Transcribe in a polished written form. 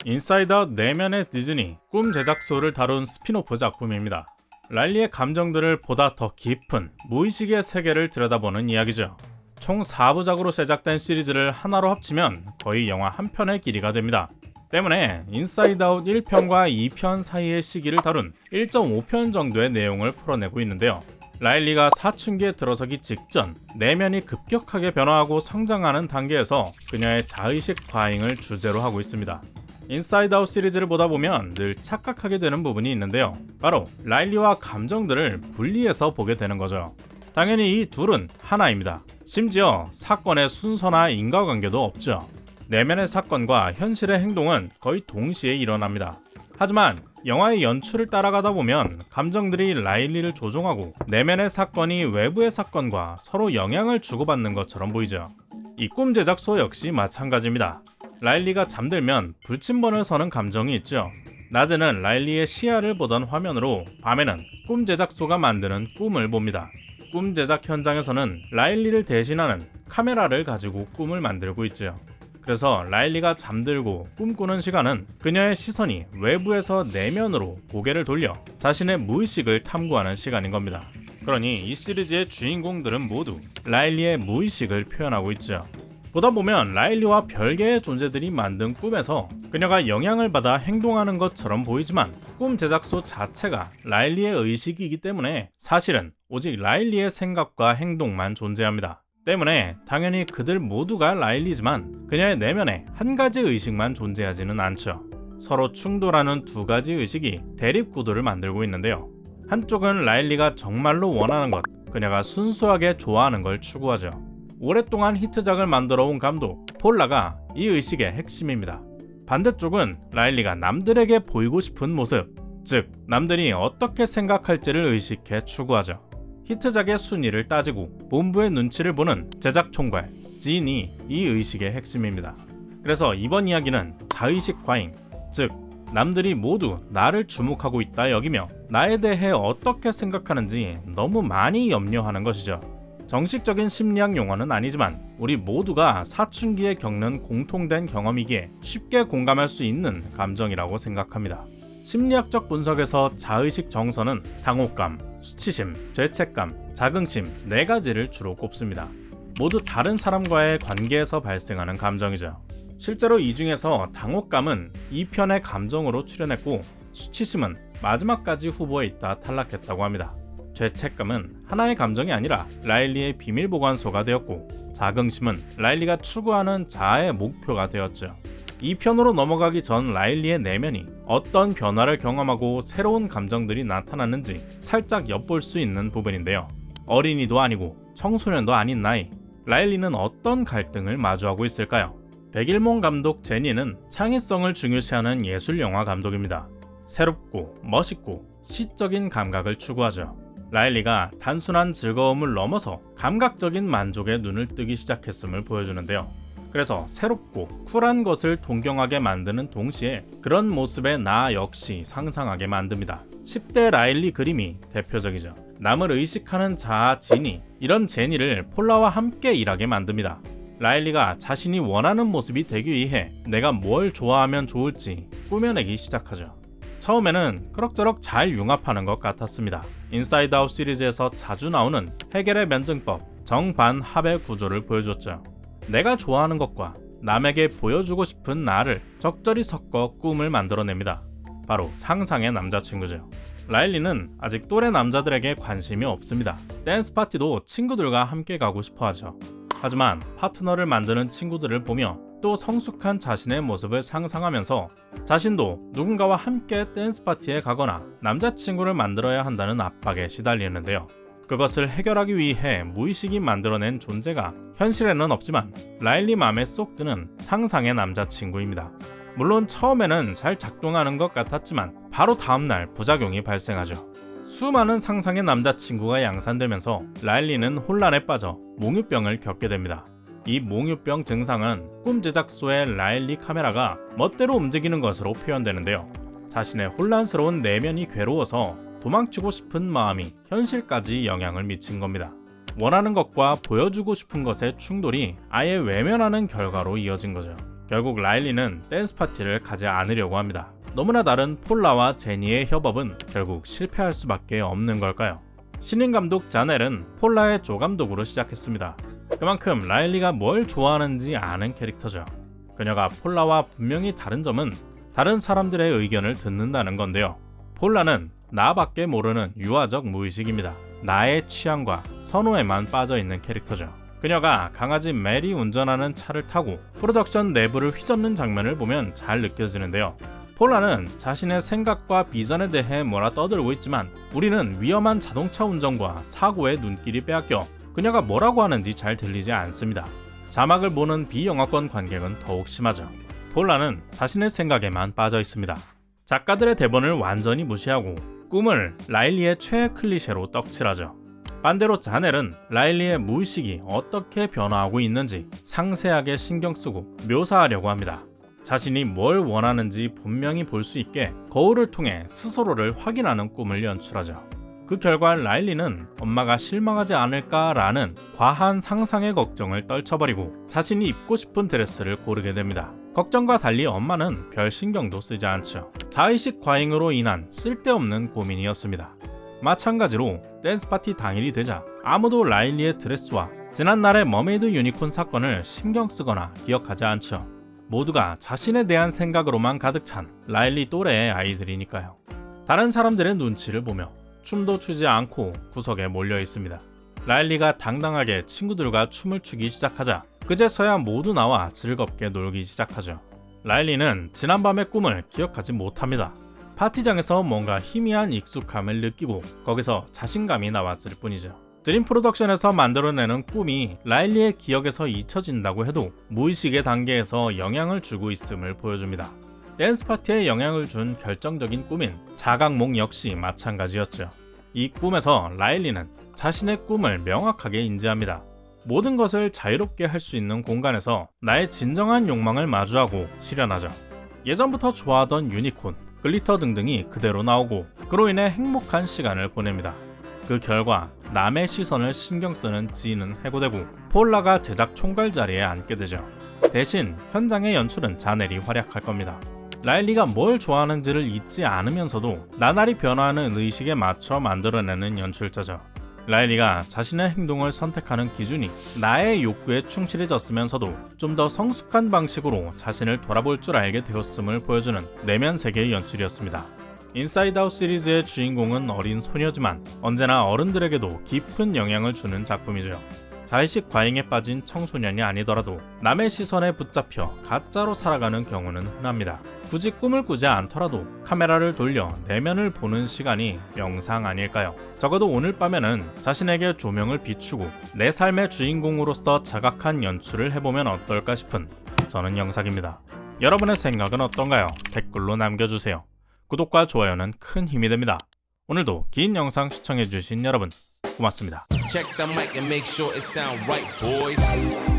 인사이드 아웃 내면의 디즈니 꿈 제작소를 다룬 스핀오프 작품입니다. 라일리의 감정들을 보다 더 깊은 무의식의 세계를 들여다보는 이야기죠. 총 4부작으로 제작된 시리즈를 하나로 합치면 거의 영화 한 편의 길이가 됩니다. 때문에 인사이드 아웃 1편과 2편 사이의 시기를 다룬 1.5편 정도의 내용을 풀어내고 있는데요. 라일리가 사춘기에 들어서기 직전 내면이 급격하게 변화하고 성장하는 단계에서 그녀의 자의식 과잉을 주제로 하고 있습니다. 인사이드 아웃 시리즈를 보다 보면 늘 착각하게 되는 부분이 있는데요. 바로 라일리와 감정들을 분리해서 보게 되는 거죠. 당연히 이 둘은 하나입니다. 심지어 사건의 순서나 인과관계도 없죠. 내면의 사건과 현실의 행동은 거의 동시에 일어납니다. 하지만 영화의 연출을 따라가다 보면 감정들이 라일리를 조종하고 내면의 사건이 외부의 사건과 서로 영향을 주고받는 것처럼 보이죠. 이 꿈 제작소 역시 마찬가지입니다. 라일리가 잠들면 불침번을 서는 감정이 있죠. 낮에는 라일리의 시야를 보던 화면으로, 밤에는 꿈 제작소가 만드는 꿈을 봅니다. 꿈 제작 현장에서는 라일리를 대신하는 카메라를 가지고 꿈을 만들고 있죠. 그래서 라일리가 잠들고 꿈꾸는 시간은 그녀의 시선이 외부에서 내면으로 고개를 돌려 자신의 무의식을 탐구하는 시간인 겁니다. 그러니 이 시리즈의 주인공들은 모두 라일리의 무의식을 표현하고 있죠. 보다 보면 라일리와 별개의 존재들이 만든 꿈에서 그녀가 영향을 받아 행동하는 것처럼 보이지만 꿈 제작소 자체가 라일리의 의식이기 때문에 사실은 오직 라일리의 생각과 행동만 존재합니다. 때문에 당연히 그들 모두가 라일리지만 그녀의 내면에 한 가지 의식만 존재하지는 않죠. 서로 충돌하는 두 가지 의식이 대립구도를 만들고 있는데요. 한쪽은 라일리가 정말로 원하는 것, 그녀가 순수하게 좋아하는 걸 추구하죠. 오랫동안 히트작을 만들어 온 감독 폴라가 이 의식의 핵심입니다. 반대쪽은 라일리가 남들에게 보이고 싶은 모습, 즉 남들이 어떻게 생각할지를 의식해 추구하죠. 히트작의 순위를 따지고 본부의 눈치를 보는 제작 총괄 진이 이 의식의 핵심입니다. 그래서 이번 이야기는 자의식 과잉, 즉 남들이 모두 나를 주목하고 있다 여기며 나에 대해 어떻게 생각하는지 너무 많이 염려하는 것이죠. 정식적인 심리학 용어는 아니지만 우리 모두가 사춘기에 겪는 공통된 경험이기에 쉽게 공감할 수 있는 감정이라고 생각합니다. 심리학적 분석에서 자의식 정서는 당혹감, 수치심, 죄책감, 자긍심 4가지를 주로 꼽습니다. 모두 다른 사람과의 관계에서 발생하는 감정이죠. 실제로 이 중에서 당혹감은 2편의 감정으로 출연했고 수치심은 마지막까지 후보에 있다 탈락했다고 합니다. 죄책감은 하나의 감정이 아니라 라일리의 비밀 보관소가 되었고 자긍심은 라일리가 추구하는 자아의 목표가 되었죠. 2편으로 넘어가기 전 라일리의 내면이 어떤 변화를 경험하고 새로운 감정들이 나타났는지 살짝 엿볼 수 있는 부분인데요. 어린이도 아니고 청소년도 아닌 나이, 라일리는 어떤 갈등을 마주하고 있을까요? 백일몽 감독 제니는 창의성을 중요시하는 예술영화 감독입니다. 새롭고 멋있고 시적인 감각을 추구하죠. 라일리가 단순한 즐거움을 넘어서 감각적인 만족에 눈을 뜨기 시작했음을 보여주는데요. 그래서 새롭고 쿨한 것을 동경하게 만드는 동시에 그런 모습의 나 역시 상상하게 만듭니다. 10대 라일리 그림이 대표적이죠. 남을 의식하는 자아 진이 이런 제니를 폴라와 함께 일하게 만듭니다. 라일리가 자신이 원하는 모습이 되기 위해 내가 뭘 좋아하면 좋을지 꾸며내기 시작하죠. 처음에는 그럭저럭 잘 융합하는 것 같았습니다. 인사이드 아웃 시리즈에서 자주 나오는 해겔의 면증법, 정반합의 구조를 보여줬죠. 내가 좋아하는 것과 남에게 보여주고 싶은 나를 적절히 섞어 꿈을 만들어냅니다. 바로 상상의 남자친구죠. 라일리는 아직 또래 남자들에게 관심이 없습니다. 댄스 파티도 친구들과 함께 가고 싶어 하죠. 하지만 파트너를 만드는 친구들을 보며 또 성숙한 자신의 모습을 상상하면서 자신도 누군가와 함께 댄스 파티에 가거나 남자친구를 만들어야 한다는 압박에 시달리는데요. 그것을 해결하기 위해 무의식이 만들어낸 존재가 현실에는 없지만 라일리 맘에 쏙 드는 상상의 남자친구입니다. 물론 처음에는 잘 작동하는 것 같았지만 바로 다음날 부작용이 발생하죠. 수많은 상상의 남자친구가 양산되면서 라일리는 혼란에 빠져 몽유병을 겪게 됩니다. 이 몽유병 증상은 꿈 제작소의 라일리 카메라가 멋대로 움직이는 것으로 표현되는데요. 자신의 혼란스러운 내면이 괴로워서 도망치고 싶은 마음이 현실까지 영향을 미친 겁니다. 원하는 것과 보여주고 싶은 것의 충돌이 아예 외면하는 결과로 이어진 거죠. 결국 라일리는 댄스 파티를 가지 않으려고 합니다. 너무나 다른 폴라와 제니의 협업은 결국 실패할 수밖에 없는 걸까요? 신인 감독 자넬은 폴라의 조감독으로 시작했습니다. 그만큼 라일리가 뭘 좋아하는지 아는 캐릭터죠. 그녀가 폴라와 분명히 다른 점은 다른 사람들의 의견을 듣는다는 건데요. 폴라는 나밖에 모르는 유아적 무의식입니다. 나의 취향과 선호에만 빠져있는 캐릭터죠. 그녀가 강아지 멜이 운전하는 차를 타고 프로덕션 내부를 휘젓는 장면을 보면 잘 느껴지는데요. 폴라는 자신의 생각과 비전에 대해 뭐라 떠들고 있지만 우리는 위험한 자동차 운전과 사고에 눈길이 빼앗겨 그녀가 뭐라고 하는지 잘 들리지 않습니다. 자막을 보는 비영어권 관객은 더욱 심하죠. 폴라는 자신의 생각에만 빠져 있습니다. 작가들의 대본을 완전히 무시하고 꿈을 라일리의 최애 클리셰로 떡칠하죠. 반대로 자넬은 라일리의 무의식이 어떻게 변화하고 있는지 상세하게 신경 쓰고 묘사하려고 합니다. 자신이 뭘 원하는지 분명히 볼 수 있게 거울을 통해 스스로를 확인하는 꿈을 연출하죠. 그 결과 라일리는 엄마가 실망하지 않을까라는 과한 상상의 걱정을 떨쳐버리고 자신이 입고 싶은 드레스를 고르게 됩니다. 걱정과 달리 엄마는 별 신경도 쓰지 않죠. 자의식 과잉으로 인한 쓸데없는 고민이었습니다. 마찬가지로 댄스 파티 당일이 되자 아무도 라일리의 드레스와 지난날의 머메이드 유니콘 사건을 신경 쓰거나 기억하지 않죠. 모두가 자신에 대한 생각으로만 가득 찬 라일리 또래의 아이들이니까요. 다른 사람들의 눈치를 보며 춤도 추지 않고 구석에 몰려 있습니다. 라일리가 당당하게 친구들과 춤을 추기 시작하자 그제서야 모두 나와 즐겁게 놀기 시작하죠. 라일리는 지난밤의 꿈을 기억하지 못합니다. 파티장에서 뭔가 희미한 익숙함을 느끼고 거기서 자신감이 나왔을 뿐이죠. 드림 프로덕션에서 만들어내는 꿈이 라일리의 기억에서 잊혀진다고 해도 무의식의 단계에서 영향을 주고 있음을 보여줍니다. 댄스 파티에 영향을 준 결정적인 꿈인 자각몽 역시 마찬가지였죠. 이 꿈에서 라일리는 자신의 꿈을 명확하게 인지합니다. 모든 것을 자유롭게 할 수 있는 공간에서 나의 진정한 욕망을 마주하고 실현하죠. 예전부터 좋아하던 유니콘, 글리터 등등이 그대로 나오고 그로 인해 행복한 시간을 보냅니다. 그 결과 남의 시선을 신경 쓰는 지인은 해고되고 폴라가 제작 총괄 자리에 앉게 되죠. 대신 현장의 연출은 자넬이 활약할 겁니다. 라일리가 뭘 좋아하는지를 잊지 않으면서도 나날이 변화하는 의식에 맞춰 만들어내는 연출자죠. 라일리가 자신의 행동을 선택하는 기준이 나의 욕구에 충실해졌으면서도 좀 더 성숙한 방식으로 자신을 돌아볼 줄 알게 되었음을 보여주는 내면 세계의 연출이었습니다. 인사이드 아웃 시리즈의 주인공은 어린 소녀지만 언제나 어른들에게도 깊은 영향을 주는 작품이죠. 자의식 과잉에 빠진 청소년이 아니더라도 남의 시선에 붙잡혀 가짜로 살아가는 경우는 흔합니다. 굳이 꿈을 꾸지 않더라도 카메라를 돌려 내면을 보는 시간이 명상 아닐까요? 적어도 오늘 밤에는 자신에게 조명을 비추고 내 삶의 주인공으로서 자각한 연출을 해보면 어떨까 싶은 저는 영상입니다. 여러분의 생각은 어떤가요? 댓글로 남겨주세요. 구독과 좋아요는 큰 힘이 됩니다. 오늘도 긴 영상 시청해주신 여러분 고맙습니다. Check the mic and make sure it sound right, boys.